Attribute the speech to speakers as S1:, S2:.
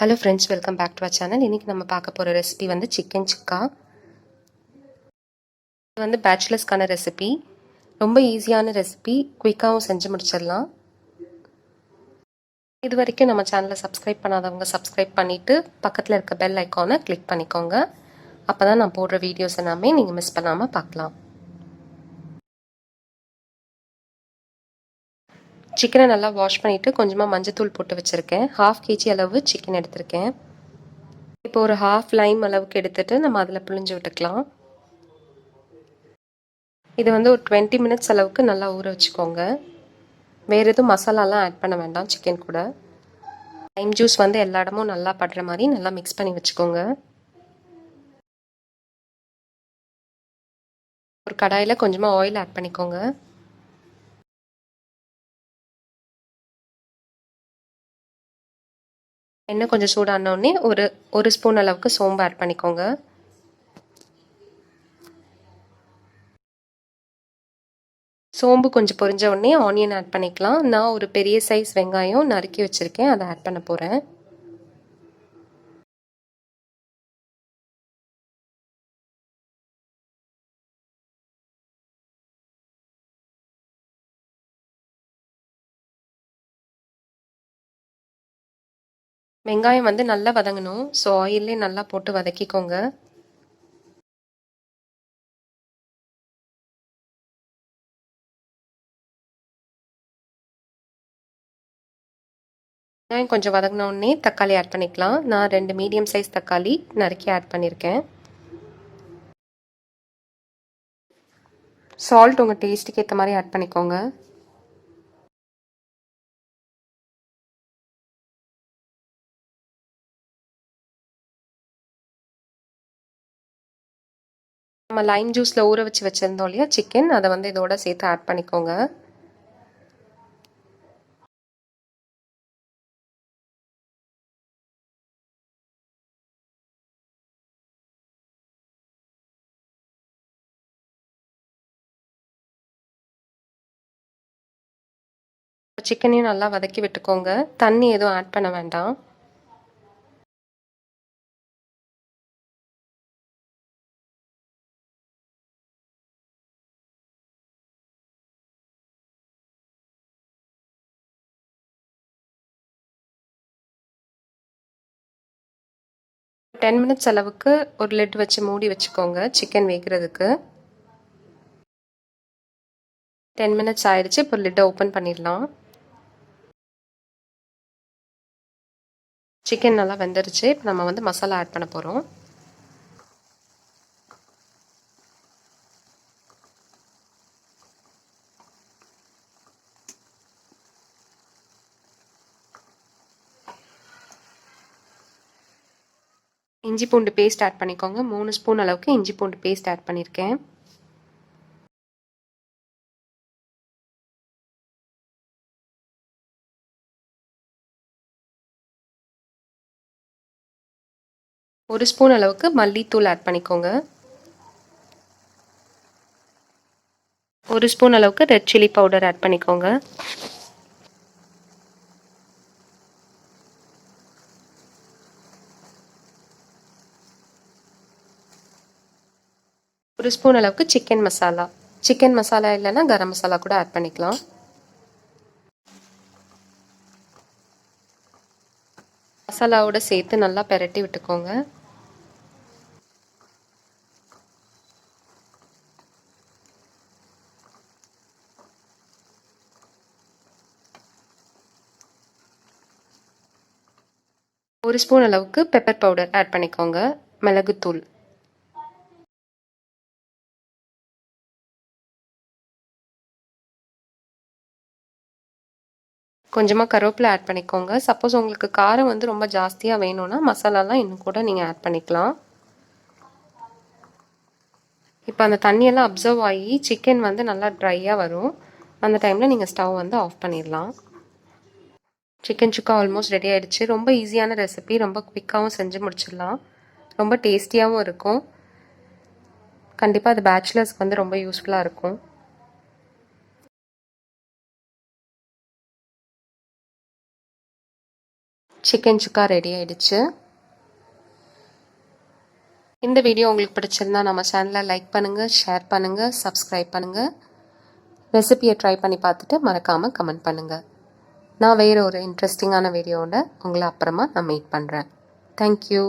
S1: Hello friends, welcome back to our channel. இன்றைக்கி நம்ம பார்க்க போகிற ரெசிபி வந்து சிக்கன் சுக்கா. இது வந்து பேச்சுலர்ஸ்க்கான ரெசிபி. ரொம்ப ஈஸியான ரெசிபி, குயிக்காகவும் செஞ்சு முடிச்சிடலாம். இது வரைக்கும் நம்ம சேனலை சப்ஸ்கிரைப் பண்ணாதவங்க சப்ஸ்கிரைப் பண்ணிவிட்டு பக்கத்தில் இருக்க பெல் ஐக்கானை கிளிக் பண்ணிக்கோங்க. அப்போ தான் நான் போடுற வீடியோஸ் எல்லாமே நீங்கள் மிஸ் பண்ணாமல் பார்க்கலாம். சிக்கனை நல்லா வாஷ் பண்ணிவிட்டு கொஞ்சமாக மஞ்சத்தூள் போட்டு வச்சுருக்கேன். 1/2 kg அளவு சிக்கன் எடுத்திருக்கேன். இப்போ ஒரு 1/2 லைம் அளவுக்கு எடுத்துகிட்டு நம்ம அதில் புழிஞ்சு விட்டுக்கலாம். இது வந்து ஒரு 20 மினிட்ஸ் அளவுக்கு நல்லா ஊற வச்சுக்கோங்க. வேறு எதுவும் மசாலாலாம் ஆட் பண்ண வேண்டாம். சிக்கன் கூட லைம் ஜூஸ் வந்து எல்லா இடமும் நல்லா படுற மாதிரி நல்லா மிக்ஸ் பண்ணி வச்சுக்கோங்க. ஒரு கடாயில் கொஞ்சமாக ஆயில் ஆட் பண்ணிக்கோங்க. எண்ணெய் கொஞ்சம் சூடானோடனே ஒரு ஸ்பூன் அளவுக்கு சோம்பு ஆட் பண்ணிக்கோங்க. சோம்பு கொஞ்சம் பொரிஞ்ச உடனே ஆனியன் ஆட் பண்ணிக்கலாம். நான் ஒரு பெரிய சைஸ் வெங்காயம் நறுக்கி வச்சுருக்கேன், அதை ஆட் பண்ண போகிறேன். வெங்காயம் வந்து நல்லா வதங்கணும். ஸோ ஆயிலே நல்லா போட்டு வதக்கிக்கோங்க. வெங்காயம் கொஞ்சம் வதங்கினோடனே தக்காளி ஆட் பண்ணிக்கலாம். நான் 2 மீடியம் சைஸ் தக்காளி நறுக்கி ஆட் பண்ணியிருக்கேன். சால்ட் உங்கள் டேஸ்ட்டுக்கு ஏற்ற மாதிரி ஆட் பண்ணிக்கோங்க. நம்ம லைம் ஜூஸில் ஊற வச்சு வச்சுருந்தோம் இல்லையா சிக்கன், அதை வந்து இதோட சேர்த்து ஆட் பண்ணிக்கோங்க. சிக்கனையும் நல்லா வதக்கி விட்டுக்கோங்க. தண்ணி எதுவும் ஆட் பண்ண வேண்டாம். ஒரு 10 மினிட்ஸ் அளவுக்கு ஒரு லிட் வச்சு மூடி வச்சுக்கோங்க சிக்கன் வேகிறதுக்கு. 10 மினிட்ஸ் ஆயிடுச்சு. இப்போ லிட்டை ஓப்பன் பண்ணிடலாம். சிக்கன் நல்லா வெந்துருச்சு. இப்போ நம்ம வந்து மசாலா ஆட் பண்ண போகிறோம். இஞ்சி பூண்டு பேஸ்ட் ஆட் பண்ணிக்கோங்க. 3 ஸ்பூன் அளவுக்கு இஞ்சி பூண்டு பேஸ்ட் ஆட் பண்ணியிருக்கேன். ஒரு ஸ்பூன் அளவுக்கு மல்லித்தூள் ஆட் பண்ணிக்கோங்க. ஒரு ஸ்பூன் அளவுக்கு ரெட் சில்லி பவுடர் ஆட் பண்ணிக்கோங்க. ஒரு ஸ்பூன் அளவுக்கு சிக்கன் மசாலா. சிக்கன் மசாலா இல்லைன்னா கரம் மசாலா கூட ஆட் பண்ணிக்கலாம். மசாலாவோட சேர்த்து நல்லா பெரட்டி விட்டுக்கோங்க. ஒரு ஸ்பூன் அளவுக்கு பெப்பர் பவுடர் ஆட் பண்ணிக்கோங்க. மிளகுத்தூள். கொஞ்சமாக கருவேப்பிலை ஆட் பண்ணிக்கோங்க. சப்போஸ் உங்களுக்கு காரம் வந்து ரொம்ப ஜாஸ்தியாக வேணும்னா மசாலாலாம் இன்னும் கூட நீங்கள் ஆட் பண்ணிக்கலாம். இப்போ அந்த தண்ணியெல்லாம் அப்சர்வ் ஆகி சிக்கன் வந்து நல்லா ட்ரையாக வரும். அந்த டைமில் நீங்கள் ஸ்டவ் வந்து ஆஃப் பண்ணிடலாம். சிக்கன் சுக்கா ஆல்மோஸ்ட் ரெடி ஆகிடுச்சு. ரொம்ப ஈஸியான ரெசிபி, ரொம்ப குவிக்காகவும் செஞ்சு முடிச்சிடலாம். ரொம்ப டேஸ்டியாகவும் இருக்கும். கண்டிப்பாக அது பேச்சுலர்ஸ்க்கு வந்து ரொம்ப யூஸ்ஃபுல்லாக இருக்கும். சிக்கன் சுக்கா ரெடி ஆயிடுச்சு. இந்த வீடியோ உங்களுக்கு பிடிச்சிருந்தா நம்ம சேனலை லைக் பண்ணுங்கள், ஷேர் பண்ணுங்கள், சப்ஸ்கிரைப் பண்ணுங்கள். ரெசிபியை ட்ரை பண்ணி பார்த்துட்டு மறக்காமல் கமெண்ட் பண்ணுங்கள். நான் வேறு ஒரு இன்ட்ரெஸ்டிங்கான வீடியோவோட உங்களை அப்புறமா நான் மீட் பண்ணுறேன். தேங்க்யூ.